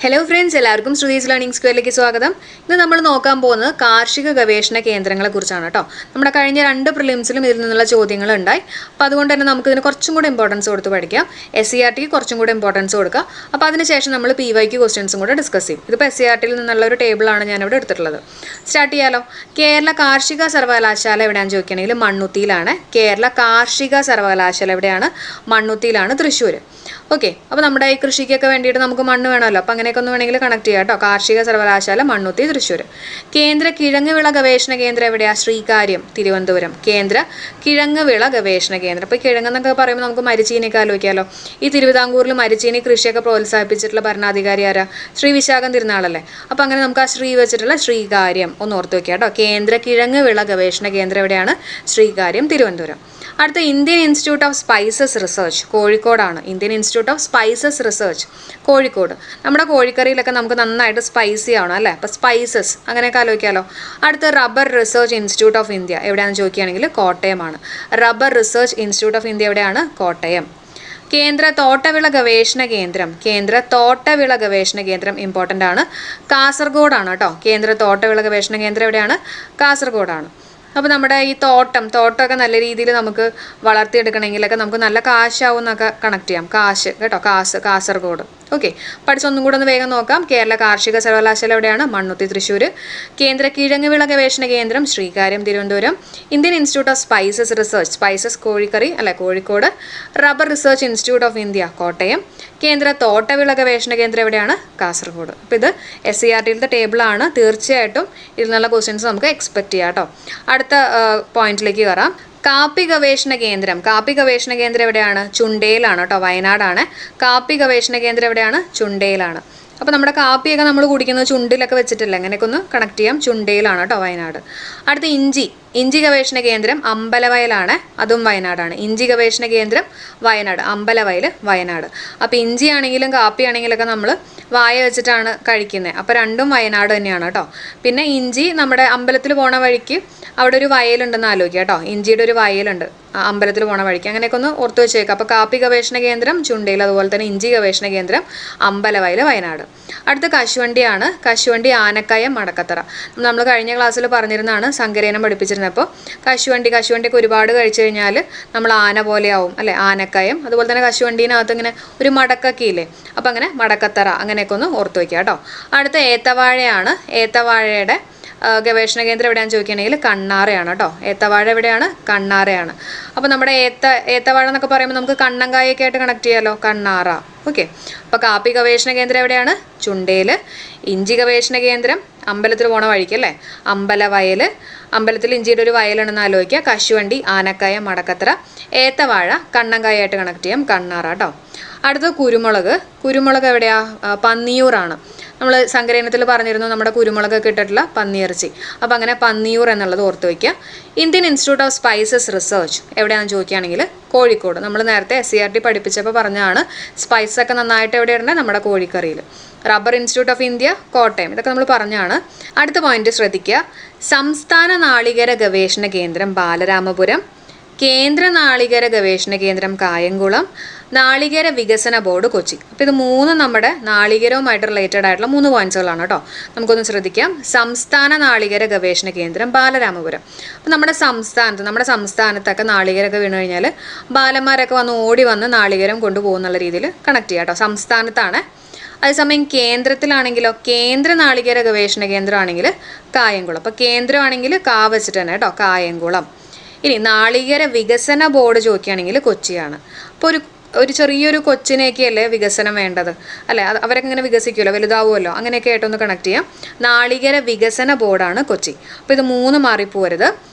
Hello friends, എല്ലാവർക്കും Shruthi's learning സ്ക്വയറിലേക്ക് സ്വാഗതം. ഇന്ന് നമ്മൾ നോക്കാൻ പോകുന്നത് കാർഷിക ഗവേഷണ കേന്ദ്രങ്ങളെ കുറിച്ചാണ് കേട്ടോ. നമ്മുടെ കഴിഞ്ഞ 2 പ്രിലിംസിലും ഇതിൽ നിന്നുള്ള ചോദ്യങ്ങൾ ഉണ്ടായി. അപ്പോൾ അതുകൊണ്ട് തന്നെ നമുക്ക് ഇതിന് കുറച്ചും കൂടെ ഇമ്പോർട്ടൻസ് കൊടുത്ത് പഠിക്കാം. SCRTക്ക് കുറച്ചും കൂടെ ഇമ്പോർട്ടൻസ് കൊടുക്കുക. അപ്പോൾ അതിനുശേഷം നമ്മൾ PYQ ക്വസ്റ്റ്യൻസും കൂടെ ഡിസ്കസ് ചെയ്യും. ഇതിപ്പോൾ SCRTയിൽ നിന്നുള്ള ഒരു ടേബിളാണ് ഞാനിവിടെ എടുത്തിട്ടുള്ളത്. സ്റ്റാർട്ട് ചെയ്യാലോ. കേരള കാർഷിക സർവകലാശാല എവിടെയാണെന്ന് ചോദിക്കുകയാണെങ്കിൽ മണ്ണുത്തിയിലാണ്. കേരള കാർഷിക സർവകലാശാല എവിടെയാണ്? മണ്ണുത്തിയിലാണ്, തൃശ്ശൂർ. ഓക്കെ, അപ്പോൾ നമ്മുടെ ഈ കൃഷിക്കൊക്കെ വേണ്ടിയിട്ട് നമുക്ക് മണ്ണ് വേണമല്ലോ. അപ്പോൾ അങ്ങനെയൊക്കെ ഒന്ന് വേണമെങ്കിൽ കണക്ട് ചെയ്യാം കേട്ടോ. കാർഷിക സർവകലാശാല മണ്ണുത്തി, തൃശ്ശൂർ. കേന്ദ്ര കിഴങ്ങ് വിള ഗവേഷണ കേന്ദ്രം എവിടെയാണ്? ശ്രീകാര്യം, തിരുവനന്തപുരം. കേന്ദ്ര കിഴങ്ങ് വിള ഗവേഷണ കേന്ദ്രം. ഇപ്പോൾ കിഴങ്ങെന്നൊക്കെ പറയുമ്പോൾ നമുക്ക് മരിച്ചീനിയൊക്കെ ആലോചിക്കാമല്ലോ. ഈ തിരുവിതാംകൂറിൽ മരിച്ചീനി കൃഷിയൊക്കെ പ്രോത്സാഹിപ്പിച്ചിട്ടുള്ള ഭരണാധികാരി ആരാ? ശ്രീ വിശാഖം തിരുനാളല്ലേ. അപ്പോൾ അങ്ങനെ നമുക്ക് ആ ശ്രീ വെച്ചിട്ടുള്ള ശ്രീകാര്യം ഒന്ന് ഓർത്ത് വയ്ക്കുക കേട്ടോ. കേന്ദ്ര കിഴങ്ങ് വിള ഗവേഷണ കേന്ദ്രം എവിടെയാണ്? ശ്രീകാര്യം, തിരുവനന്തപുരം. അടുത്ത Indian institute of spices research, കോഴിക്കോടാണ്. Indian institute of spices research, Kozhikode. നമ്മുടെ കോഴിക്കറിയിലൊക്കെ നമുക്ക് നന്നായിട്ട് സ്പൈസി ആവണം അല്ലേ. അപ്പോൾ സ്പൈസസ് അങ്ങനെയൊക്കെ ആലോചിക്കാമല്ലോ. അടുത്ത rubber research institute of India എവിടെയാണെന്ന് ചോദിക്കുകയാണെങ്കിൽ കോട്ടയമാണ്. Rubber research institute of India എവിടെയാണ്? കോട്ടയം. കേന്ദ്ര തോട്ടവിള ഗവേഷണ കേന്ദ്രം, കേന്ദ്ര തോട്ടവിള ഗവേഷണ കേന്ദ്രം ഇമ്പോർട്ടൻ്റ് ആണ്, കാസർഗോഡാണ് കേട്ടോ. കേന്ദ്ര തോട്ടവിള ഗവേഷണ കേന്ദ്രം എവിടെയാണ്? കാസർഗോഡാണ്. അപ്പോൾ നമ്മുടെ ഈ തോട്ടമൊക്കെ നല്ല രീതിയിൽ നമുക്ക് വളർത്തിയെടുക്കണമെങ്കിലൊക്കെ നമുക്ക് നല്ല കാശാവും എന്നൊക്കെ കണക്ട് ചെയ്യാം. കാശ് കേട്ടോ, കാസർഗോഡ്. ഓക്കെ, പഠിച്ചൊന്നും കൂടെ ഒന്ന് വേഗം നോക്കാം. കേരള കാർഷിക സർവകലാശാല എവിടെയാണ്? മണ്ണുത്തി, തൃശ്ശൂർ. കേന്ദ്ര കിഴങ്ങ് വിള ഗവേഷണ കേന്ദ്രം Sreekaryam, Thiruvananthapuram. Indian institute of spices research, spices കോഴിക്കറി അല്ലെ, Kozhikode. Rubber research institute of India, Kottayam. കേന്ദ്ര തോട്ടവിള ഗവേഷണ കേന്ദ്രം എവിടെയാണ്? കാസർഗോഡ്. അപ്പോൾ ഇത് SCRTയിലത്തെ ടേബിളാണ്. തീർച്ചയായിട്ടും ഇതിൽ നിന്നുള്ള ക്വസ്റ്റ്യൻസ് നമുക്ക് എക്സ്പെക്ട് ചെയ്യാം കേട്ടോ. അടുത്ത പോയിന്റിലേക്ക് കയറാം. കാപ്പി ഗവേഷണ കേന്ദ്രം, കാപ്പി ഗവേഷണ കേന്ദ്രം എവിടെയാണ്? ചുണ്ടേലാണ് കേട്ടോ, വയനാടാണ്. കാപ്പി ഗവേഷണ കേന്ദ്രം എവിടെയാണ്? ചുണ്ടേലാണ്. അപ്പോൾ നമ്മുടെ കാപ്പിയൊക്കെ നമ്മൾ കുടിക്കുന്നത് ചുണ്ടിലൊക്കെ വെച്ചിട്ടില്ല, അങ്ങനെയൊക്കെ ഒന്ന് കണക്ട് ചെയ്യാം. ചുണ്ടയിലാണ് കേട്ടോ, വയനാട്. അടുത്ത ഇഞ്ചി ഗവേഷണ കേന്ദ്രം അമ്പലവയലാണ്, അതും വയനാടാണ്. ഇഞ്ചി ഗവേഷണ കേന്ദ്രം വയനാട്, അമ്പലവയൽ വയനാട്. അപ്പോൾ ഇഞ്ചി ആണെങ്കിലും കാപ്പി ആണെങ്കിലൊക്കെ നമ്മൾ വായ വെച്ചിട്ടാണ് കഴിക്കുന്നത്. അപ്പോൾ രണ്ടും വയനാട് തന്നെയാണ് കേട്ടോ. പിന്നെ ഇഞ്ചി നമ്മുടെ അമ്പലത്തിൽ പോണ വഴിക്ക് അവിടെ ഒരു വയലുണ്ടെന്ന് ആലോചിക്കുക കേട്ടോ. ഇഞ്ചിയുടെ ഒരു വയലുണ്ട് അമ്പലത്തിൽ പോണ വഴിക്ക്, അങ്ങനെയൊക്കെ ഒന്ന് ഓർത്ത് വെച്ചേക്കാം. അപ്പോൾ കാപ്പി ഗവേഷണ കേന്ദ്രം ചുണ്ടയിൽ, അതുപോലെ തന്നെ ഇഞ്ചി ഗവേഷണ കേന്ദ്രം അമ്പലവയൽ വയനാട്. അടുത്ത കശുവണ്ടിയാണ്. കശുവണ്ടി ആനക്കയം, മടക്കത്തറ. നമ്മൾ കഴിഞ്ഞ ക്ലാസ്സിൽ പറഞ്ഞിരുന്നതാണ്, സങ്കരേനം പഠിപ്പിച്ചിരുന്നപ്പോൾ കശുവണ്ടിയൊക്കെ ഒരുപാട് കഴിച്ചു കഴിഞ്ഞാൽ നമ്മൾ ആന പോലെ ആവും അല്ലേ, ആനക്കയം. അതുപോലെ തന്നെ കശുവണ്ടീനകത്ത് ഇങ്ങനെ ഒരു മടക്കൊക്കെ ഇല്ലേ, അപ്പോൾ അങ്ങനെ മടക്കത്തറ, അങ്ങനെയൊക്കെ ഒന്ന് ഓർത്ത് വയ്ക്കുക കേട്ടോ. അടുത്ത ഏത്തവാഴയാണ്. ഏത്തവാഴയുടെ ഗവേഷണ കേന്ദ്രം എവിടെയാണെന്ന് ചോദിക്കുകയാണെങ്കിൽ കണ്ണാറയാണ് കേട്ടോ. ഏത്തവാഴ എവിടെയാണ്? കണ്ണാറയാണ്. അപ്പോൾ നമ്മുടെ ഏത്തവാഴ എന്നൊക്കെ പറയുമ്പോൾ നമുക്ക് കണ്ണങ്കായൊക്കെ ആയിട്ട് കണക്ട് ചെയ്യാമല്ലോ, കണ്ണാറ. ഓക്കെ, അപ്പോൾ കാപ്പി ഗവേഷണ കേന്ദ്രം എവിടെയാണ്? ചുണ്ടേൽ. ഇഞ്ചി ഗവേഷണ കേന്ദ്രം അമ്പലത്തിൽ പോണ വഴിക്കല്ലേ, അമ്പലവയൽ. അമ്പലത്തിൽ ഇഞ്ചിയുടെ ഒരു വയലുണ്ടെന്ന് ആലോചിക്കുക. കശുവണ്ടി ആനക്കായ, മടക്കത്തറ. ഏത്തവാഴ കണ്ണങ്കായായിട്ട് കണക്ട് ചെയ്യാം, കണ്ണാറ കേട്ടോ. അടുത്തത് കുരുമുളക് എവിടെയാ? പന്നിയൂറാണ്. നമ്മൾ സങ്കരയിനത്തിൽ പറഞ്ഞിരുന്നു നമ്മുടെ കുരുമുളകൊക്കെ ഇട്ടിട്ടുള്ള പന്നിയിറച്ചി. അപ്പോൾ അങ്ങനെ പന്നിയൂർ എന്നുള്ളത് ഓർത്ത് വയ്ക്കുക. Indian institute of spices research എവിടെയാണെന്ന് ചോദിക്കുകയാണെങ്കിൽ കോഴിക്കോട്. നമ്മൾ നേരത്തെ SCRT പഠിപ്പിച്ചപ്പോൾ പറഞ്ഞതാണ് സ്പൈസൊക്കെ നന്നായിട്ട് എവിടെ ഇടേണ്ടത്? നമ്മുടെ കോഴിക്കറിയിൽ. Rubber institute of India, Kottayam. ഇതൊക്കെ നമ്മൾ പറഞ്ഞാണ്. അടുത്ത പോയിന്റ് ശ്രദ്ധിക്കുക. സംസ്ഥാന നാളികേര ഗവേഷണ കേന്ദ്രം ബാലരാമപുരം. കേന്ദ്ര നാളികേര ഗവേഷണ കേന്ദ്രം കായംകുളം. നാളികേര വികസന ബോർഡ്, കൊച്ചി. അപ്പോൾ ഇത് 3 നമ്മുടെ നാളികേരവുമായിട്ട് റിലേറ്റഡ് ആയിട്ടുള്ള 3 പോയിന്റ്സുകളാണ് കേട്ടോ. നമുക്കൊന്ന് ശ്രദ്ധിക്കാം. സംസ്ഥാന നാളികേര ഗവേഷണ കേന്ദ്രം ബാലരാമപുരം. അപ്പോൾ നമ്മുടെ സംസ്ഥാനത്തൊക്കെ നാളികേരമൊക്കെ വീണ് കഴിഞ്ഞാൽ ബാലന്മാരൊക്കെ ഓടി വന്ന് നാളികേരം കൊണ്ടുപോകുന്നുള്ള രീതിയിൽ കണക്ട് ചെയ്യാം കേട്ടോ. സംസ്ഥാനത്താണ്. അതേസമയം കേന്ദ്രത്തിലാണെങ്കിലോ, കേന്ദ്ര നാളികേര ഗവേഷണ കേന്ദ്രമാണെങ്കിൽ കായംകുളം. അപ്പോൾ കേന്ദ്രമാണെങ്കിൽ കാ വെച്ചിട്ട് തന്നെ കേട്ടോ, കായംകുളം. ഇനി നാളികേര വികസന ബോർഡ് ചോദിക്കുകയാണെങ്കിൽ കൊച്ചിയാണ്. അപ്പോൾ ഒരു ചെറിയൊരു കൊച്ചിനെയൊക്കെയല്ലേ വികസനം വേണ്ടത് അല്ലേ, അവരൊക്കെ ഇങ്ങനെ വികസിക്കുമല്ലോ, വലുതാവുമല്ലോ, അങ്ങനെയൊക്കെ ആയിട്ടൊന്ന് കണക്ട് ചെയ്യാം. നാളികേര വികസന ബോർഡാണ് കൊച്ചി. അപ്പോൾ ഇത് 3 മാറിപ്പോരുത്.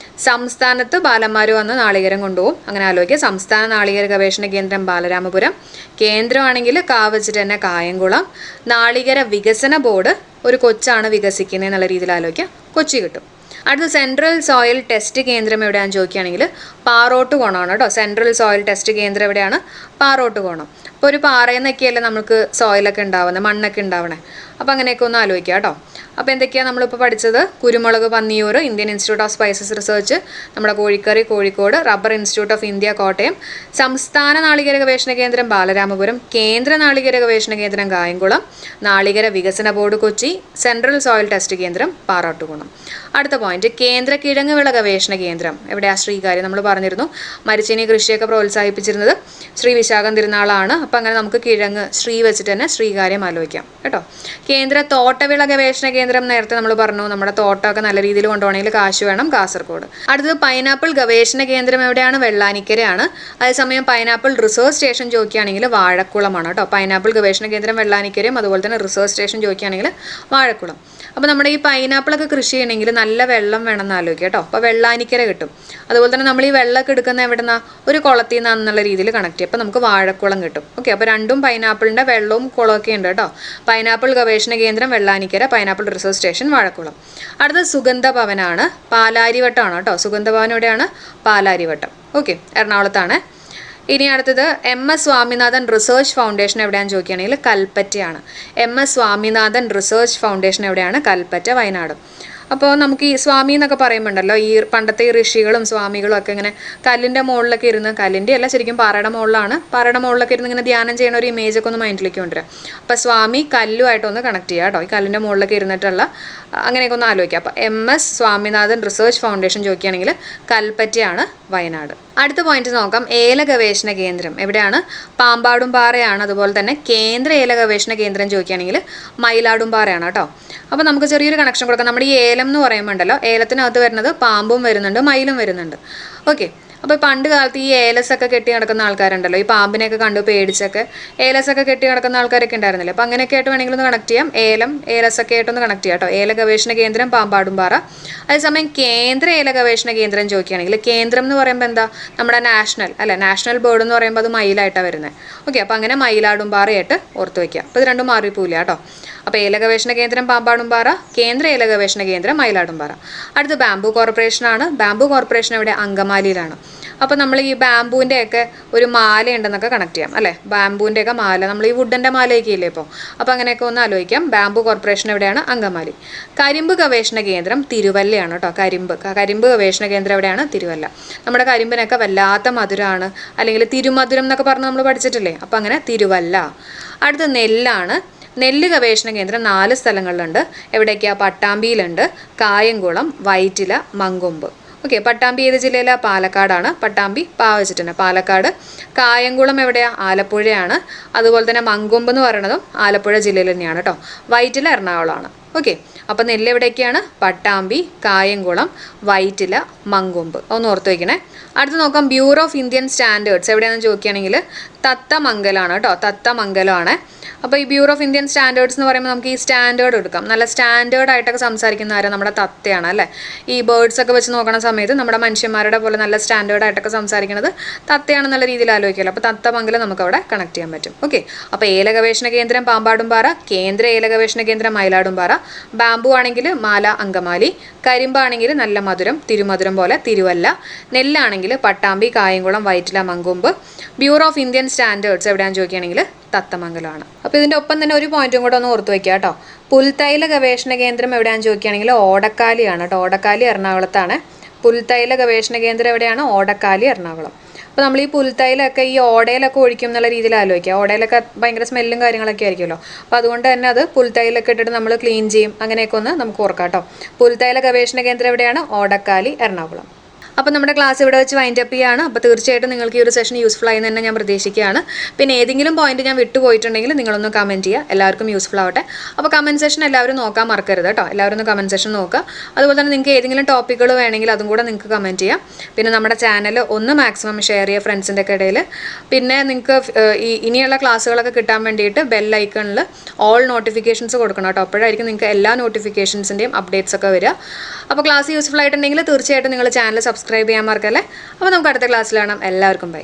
സംസ്ഥാനത്ത് ബാലന്മാർ വന്ന് നാളികേരം കൊണ്ടുപോകും, അങ്ങനെ ആലോചിക്കുക. സംസ്ഥാന നാളികേര ഗവേഷണ കേന്ദ്രം ബാലരാമപുരം. കേന്ദ്രമാണെങ്കിൽ കാ വെച്ചിട്ട് തന്നെ കായംകുളം. നാളികേര വികസന ബോർഡ് ഒരു കൊച്ചാണ് വികസിക്കുന്നത് എന്നുള്ള രീതിയിൽ ആലോചിക്കുക, കൊച്ചി കിട്ടും. അടുത്ത സെൻട്രൽ സോയിൽ ടെസ്റ്റ് കേന്ദ്രം എവിടെയാണെന്ന് ചോദിക്കുകയാണെങ്കിൽ പാറോട്ടുകോണമാണ് കേട്ടോ. സെൻട്രൽ സോയിൽ ടെസ്റ്റ് കേന്ദ്രം എവിടെയാണ്? പാറോട്ടുകോണം. അപ്പോൾ ഒരു പാറയിൽ നിന്നൊക്കെയല്ലേ നമുക്ക് സോയിലൊക്കെ ഉണ്ടാവുന്നത്, മണ്ണൊക്കെ ഉണ്ടാവണേ. അപ്പോൾ അങ്ങനെയൊക്കെ ഒന്ന് ആലോചിക്കുക കേട്ടോ. അപ്പോൾ എന്തൊക്കെയാണ് നമ്മളിപ്പോൾ പഠിച്ചത്? കുരുമുളക് Panniyur, Indian institute of spices research നമ്മുടെ കോഴിക്കറി Kozhikode, rubber institute of India Kottayam, സംസ്ഥാന നാളികേര ഗവേഷണ കേന്ദ്രം ബാലരാമപുരം, കേന്ദ്ര നാളികേര ഗവേഷണ കേന്ദ്രം കായംകുളം, നാളികേര വികസന board Kochi, central soil test കേന്ദ്രം പാറാട്ടുകുണം. അടുത്ത പോയിന്റ്, കേന്ദ്ര കിഴങ്ങ് വിള ഗവേഷണ കേന്ദ്രം എവിടെയാണ്? ശ്രീകാര്യം. നമ്മൾ പറഞ്ഞിരുന്നു മരിച്ചീനി കൃഷിയൊക്കെ പ്രോത്സാഹിപ്പിച്ചിരുന്നത് ശ്രീ വിശാഖം തിരുനാളാണ്. അപ്പം അങ്ങനെ നമുക്ക് കിഴങ്ങ് ശ്രീ വെച്ചിട്ട് തന്നെ ശ്രീകാര്യം ആലോചിക്കാം കേട്ടോ. കേന്ദ്ര തോട്ടവിള ഗവേഷണ കേന്ദ്രം നേരത്തെ നമ്മൾ പറഞ്ഞു, നമ്മുടെ തോട്ടമൊക്കെ നല്ല രീതിയിൽ കൊണ്ടുപോകണമെങ്കിൽ കാശ് വേണം, കാസർഗോഡ്. അടുത്തത് പൈനാപ്പിൾ ഗവേഷണ കേന്ദ്രം എവിടെയാണ്? വെള്ളാനിക്കരയാണ്. അതേസമയം പൈനാപ്പിൾ റിസർച്ച് സ്റ്റേഷൻ ചോദിക്കുകയാണെങ്കിൽ വാഴക്കുളമാണ് കേട്ടോ. പൈനാപ്പിൾ ഗവേഷണ കേന്ദ്രം വെള്ളാനിക്കരയും അതുപോലെ തന്നെ റിസർച്ച് സ്റ്റേഷൻ ചോദിക്കുകയാണെങ്കിൽ വാഴക്കുളം. അപ്പോൾ നമ്മുടെ ഈ പൈനാപ്പിളൊക്കെ കൃഷി ചെയ്യണമെങ്കിൽ നല്ല വെള്ളം വേണമെന്ന് ആലോചിക്കുക കേട്ടോ. അപ്പോൾ വെള്ളാനിക്കര കിട്ടും. അതുപോലെ തന്നെ നമ്മൾ ഈ വെള്ളമൊക്കെ എടുക്കുന്ന എവിടെ നിന്നാണ്? ഒരു കുളത്തിൽ നിന്നാണെന്നുള്ള രീതിയിൽ കണക്ട് ചെയ്യും. അപ്പോൾ നമുക്ക് വാഴക്കുളം കിട്ടും. ഓക്കെ, അപ്പോൾ രണ്ടും പൈനാപ്പിളിൻ്റെ വെള്ളവും കുളമൊക്കെ ഉണ്ട് കേട്ടോ. പൈനാപ്പിൾ ഗവേഷണ കേന്ദ്രം Vellanikkara, pineapple research station Vazhakkulam. അടുത്തത് സുഗന്ധഭവനാണ്, പാലാരിവട്ടമാണ് കേട്ടോ. സുഗന്ധഭവൻ എവിടെയാണ്? പാലാരിവട്ടം. ഓക്കെ, എറണാകുളത്താണ്. ഇനി അടുത്തത് MS സ്വാമിനാഥൻ റിസർച്ച് ഫൗണ്ടേഷൻ എവിടെയാണെന്ന് ചോദിക്കുകയാണെങ്കിൽ കൽപ്പറ്റയാണ്. MS സ്വാമിനാഥൻ റിസർച്ച് ഫൗണ്ടേഷൻ എവിടെയാണ്? കൽപ്പറ്റ, വയനാട്. അപ്പോൾ നമുക്ക് ഈ സ്വാമി എന്നൊക്കെ പറയുമ്പോണ്ടല്ലോ, ഈ പണ്ടത്തെ ഈ ഋഷികളും സ്വാമികളും ഒക്കെ ഇങ്ങനെ കല്ലിൻ്റെ മുകളിലൊക്കെ ഇരുന്ന്, കല്ലിൻ്റെ അല്ല ശരിക്കും പാറയുടെ മുകളിലാണ്, പാറയുടെ മുകളിലൊക്കെ ഇരുന്ന് ഇങ്ങനെ ധ്യാനം ചെയ്യുന്ന ഒരു ഇമേജൊക്കെ ഒന്ന് മൈൻഡിലേക്ക് കൊണ്ടുവരാം. അപ്പോൾ സ്വാമി കല്ലുമായിട്ടൊന്ന് കണക്ട് ചെയ്യുക കേട്ടോ, ഈ കല്ലിൻ്റെ മുകളിലൊക്കെ ഇരുന്നിട്ടുള്ള അങ്ങനെയൊക്കെ ഒന്ന് ആലോചിക്കുക. അപ്പോൾ MS സ്വാമിനാഥൻ റിസർച്ച് ഫൗണ്ടേഷൻ ചോദിക്കുകയാണെങ്കിൽ കൽപ്പറ്റയാണ്, വയനാട്. അടുത്ത പോയിന്റ് നോക്കാം, ഏല ഗവേഷണ കേന്ദ്രം എവിടെയാണ്? പാമ്പാടുംപാറയാണ്. അതുപോലെ തന്നെ കേന്ദ്ര ഏല ഗവേഷണ കേന്ദ്രം ചോദിക്കുകയാണെങ്കിൽ മയിലാടുംപാറയാണ് കേട്ടോ. അപ്പോൾ നമുക്ക് ചെറിയൊരു കണക്ഷൻ കൊടുക്കാം. നമ്മുടെ ഈ ഏലം എന്ന് പറയുമ്പോൾ ഉണ്ടല്ലോ, ഏലത്തിനകത്ത് വരുന്നത് പാമ്പും വരുന്നുണ്ട്, മയിലും വരുന്നുണ്ട്. ഓക്കെ, അപ്പോൾ പണ്ട് കാലത്ത് ഈ ഏലസൊക്കെ കെട്ടി നടക്കുന്ന ആൾക്കാരുണ്ടല്ലോ, ഈ പാമ്പിനെയൊക്കെ കണ്ടു പേടിച്ചൊക്കെ ഏലസൊക്കെ കെട്ടി നടക്കുന്ന ആൾക്കാരൊക്കെ ഉണ്ടായിരുന്നില്ലേ. അപ്പോൾ അങ്ങനെയൊക്കെ ആയിട്ട് വേണമെങ്കിൽ ഒന്ന് കണക്ട് ചെയ്യാം. ഏലസൊക്കെ ആയിട്ടൊന്ന് കണക്ട് ചെയ്യാം കേട്ടോ. ഏല ഗവേഷണ കേന്ദ്രം പാമ്പാടുംപാറ. അതേസമയം കേന്ദ്ര ഏല ഗവേഷണ കേന്ദ്രം ചോദിക്കുകയാണെങ്കിൽ, കേന്ദ്രം എന്ന് പറയുമ്പോൾ എന്താ? നമ്മുടെ നാഷണൽ അല്ലെ, നാഷണൽ ബേർഡ് എന്ന് പറയുമ്പോൾ അത് മയിലായിട്ടാണ് വരുന്നത്. ഓക്കെ, അപ്പോൾ അങ്ങനെ മയിലാടുംപാറയായിട്ട് ഓർത്ത് വയ്ക്കുക. അപ്പോൾ ഇത് രണ്ടും മാറിപ്പോയില്ല കേട്ടോ. അപ്പോൾ ഏല ഗവേഷണ കേന്ദ്രം പാമ്പാടുംപാറ, കേന്ദ്ര ഏല ഗവേഷണ കേന്ദ്രം മയിലാടുംപാറ. അടുത്ത് ബാംബു കോർപ്പറേഷനാണ്. ബാംബു കോർപ്പറേഷൻ ഇവിടെ അങ്കമാലിയിലാണ്. അപ്പോൾ നമ്മൾ ഈ ബാംബുവിൻ്റെയൊക്കെ ഒരു മാല ഉണ്ടെന്നൊക്കെ കണക്ട് ചെയ്യാം അല്ലേ. ബാംബുവിൻ്റെയൊക്കെ മാല, നമ്മൾ ഈ വുഡൻ്റെ മാലയൊക്കെ ഇല്ലേ ഇപ്പോൾ. അപ്പോൾ അങ്ങനെയൊക്കെ ഒന്ന് ആലോചിക്കാം. ബാംബു കോർപ്പറേഷൻ എവിടെയാണ്? അങ്കമാലി. കരിമ്പ് ഗവേഷണ കേന്ദ്രം തിരുവല്ലയാണ് കേട്ടോ. കരിമ്പ് ഗവേഷണ കേന്ദ്രം എവിടെയാണ്? തിരുവല്ല. നമ്മുടെ കരിമ്പിനൊക്കെ വല്ലാത്ത മധുരമാണ്, അല്ലെങ്കിൽ തിരുമധുരം എന്നൊക്കെ പറഞ്ഞ് നമ്മൾ പഠിച്ചിട്ടില്ലേ. അപ്പോൾ അങ്ങനെ തിരുവല്ല. അടുത്ത് നെല്ലാണ്. നെല്ല് ഗവേഷണ കേന്ദ്രം 4 സ്ഥലങ്ങളിലുണ്ട്. എവിടേക്കാണ്? പട്ടാമ്പിയിലുണ്ട്, കായംകുളം, വൈറ്റില, മങ്കൊമ്പ്. ഓക്കെ, പട്ടാമ്പി ഏത് ജില്ലയിലാണ്? പാലക്കാടാണ്. പട്ടാമ്പി വെച്ചിട്ടുണ്ട്, പാലക്കാട്. കായംകുളം എവിടെയാണ്? ആലപ്പുഴയാണ്. അതുപോലെ തന്നെ മങ്കൊമ്പ് എന്ന് പറയുന്നതും ആലപ്പുഴ ജില്ലയിൽ തന്നെയാണ് കേട്ടോ. വൈറ്റില എറണാകുളമാണ്. ഓക്കെ, അപ്പോൾ നെല്ല് എവിടേക്കാണ്? പട്ടാമ്പി, കായംകുളം, വൈറ്റില, മങ്കൊമ്പ്. ഒന്ന് ഓർത്ത് വയ്ക്കണേ. അടുത്ത് നോക്കാം, ബ്യൂറോ ഓഫ് ഇന്ത്യൻ സ്റ്റാൻഡേർഡ്സ് എവിടെയാണെന്ന് ചോദിക്കുകയാണെങ്കിൽ തത്തമംഗലാണ് കേട്ടോ. തത്തമംഗലമാണ്. അപ്പോൾ ഈ ബ്യൂറോ ഓഫ് ഇന്ത്യൻ സ്റ്റാൻഡേർഡ്സ് എന്ന് പറയുമ്പോൾ നമുക്ക് ഈ സ്റ്റാൻഡേർഡ് എടുക്കാം. നല്ല സ്റ്റാൻഡേർഡ് ആയിട്ടൊക്കെ സംസാരിക്കുന്ന ആരും നമ്മുടെ തത്തയാണ് അല്ലേ. ഈ ബേർഡ്സ് ഒക്കെ വെച്ച് നോക്കുന്ന സമയത്ത് നമ്മുടെ മനുഷ്യന്മാരുടെ പോലെ നല്ല സ്റ്റാൻഡേർഡ് ആയിട്ടൊക്കെ സംസാരിക്കുന്നത് തത്തയാണെന്നുള്ള രീതിയിൽ ആലോചിക്കുമല്ലോ. അപ്പോൾ തത്തമംഗലം നമുക്ക് അവിടെ കണക്ട് ചെയ്യാൻ പറ്റും. ഓക്കെ, അപ്പോൾ ഏല ഗവേഷണ കേന്ദ്രം പാമ്പാടുംപാറ, കേന്ദ്ര ഏല ഗവേഷണ കേന്ദ്രം മയിലാടുംപാറ. ബാംബു ആണെങ്കിൽ മാല, അങ്കമാലി. കരിമ്പാണെങ്കിൽ നല്ല മധുരം, തിരുമധുരം പോലെ തിരുവല്ല. നെല്ലാണെങ്കിൽ Pattambi, Kayamkulam, Vyttila, Mankombu. Bureau of Indian standards എവിടെയാണെന്ന് ചോദിക്കുകയാണെങ്കിൽ തത്തമംഗലമാണ്. അപ്പോൾ ഇതിൻ്റെ ഒപ്പം തന്നെ ഒരു പോയിന്റും കൂടെ ഒന്ന് ഓർത്ത് വയ്ക്കുക കേട്ടോ. പുൽത്തൈല ഗവേഷണ കേന്ദ്രം എവിടെയാണെന്ന് ചോദിക്കുകയാണെങ്കിൽ ഓടക്കാലിയാണ് കേട്ടോ. ഓടക്കാലി എറണാകുളത്താണ്. പുൽത്തൈല ഗവേഷണ കേന്ദ്രം എവിടെയാണ്? ഓടക്കാലി, എറണാകുളം. അപ്പോൾ നമ്മൾ ഈ പുൽത്തൈലൊക്കെ ഈ ഓടയിലൊക്കെ ഒഴിക്കും എന്നുള്ള രീതിയിൽ ആലോചിക്കുക. ഓടയിലൊക്കെ ഭയങ്കര സ്മെല്ലും കാര്യങ്ങളൊക്കെ ആയിരിക്കുമല്ലോ. അപ്പോൾ അതുകൊണ്ട് തന്നെ അത് പുൽത്തൈലൊക്കെ ഇട്ടിട്ട് നമ്മൾ ക്ലീൻ ചെയ്യും. അങ്ങനെയൊക്കെ ഒന്ന് നമുക്ക് ഓർക്കാം കേട്ടോ. പുൽത്തൈല ഗവേഷണ കേന്ദ്രം എവിടെയാണ്? ഓടക്കാലി, എറണാകുളം. അപ്പോൾ നമ്മുടെ ക്ലാസ് ഇവിടെ വെച്ച് വൈൻഡ് അപ്പ് ചെയ്യാണ്. അപ്പോൾ തീർച്ചയായിട്ടും നിങ്ങൾക്ക് ഈ ഒരു സെഷൻ യൂസ്ഫുൾ ആയി തന്നെ ഞാൻ പ്രതീക്ഷിക്കുകയാണ്. പിന്നെ ഏതെങ്കിലും പോയിന്റ് ഞാൻ വിട്ടുപോയിട്ടുണ്ടെങ്കിൽ നിങ്ങളൊന്ന് കമൻറ്റ് ചെയ്യുക. എല്ലാവർക്കും യൂസ്ഫുൾ ആവട്ടെ. അപ്പോൾ കമൻറ്റ് സെഷൻ എല്ലാവരും നോക്കാൻ മറക്കരുത് കേട്ടോ. എല്ലാവരും ഒന്ന് കമൻറ്റ് സെഷൻ നോക്കുക. അതുപോലെ തന്നെ നിങ്ങൾക്ക് ഏതെങ്കിലും ടോപ്പിക്കുകൾ വേണമെങ്കിൽ അതും കൂടെ നിങ്ങൾക്ക് കമൻറ്റ് ചെയ്യാം. പിന്നെ നമ്മുടെ ചാനൽ ഒന്ന് മാക്സിമം ഷെയർ ചെയ്യുക ഫ്രണ്ട്സിൻ്റെ ഒക്കെ ഇടയിൽ. പിന്നെ നിങ്ങൾക്ക് ഇനിയുള്ള ക്ലാസ്സുകളൊക്കെ കിട്ടാൻ വേണ്ടിയിട്ട് ബെൽ ഐക്കണിൽ ഓൾ നോട്ടിഫിക്കേഷൻസ് കൊടുക്കണം കേട്ടോ. അപ്പോഴായിരിക്കും നിങ്ങൾക്ക് എല്ലാ നോട്ടിഫിക്കേഷൻസിൻ്റെയും അപ്ഡേറ്റ്സ് ഒക്കെ വരിക. അപ്പോൾ ക്ലാസ് യൂസ്ഫുൾ ആയിട്ടുണ്ടെങ്കിൽ തീർച്ചയായിട്ടും നിങ്ങൾ ചാനൽ സബ്സ്ക്രൈബ് ചെയ്യാൻ മറക്കല്ലേ. അപ്പോൾ നമുക്ക് അടുത്ത ക്ലാസ്സിൽ കാണാം. എല്ലാവർക്കും ബൈ.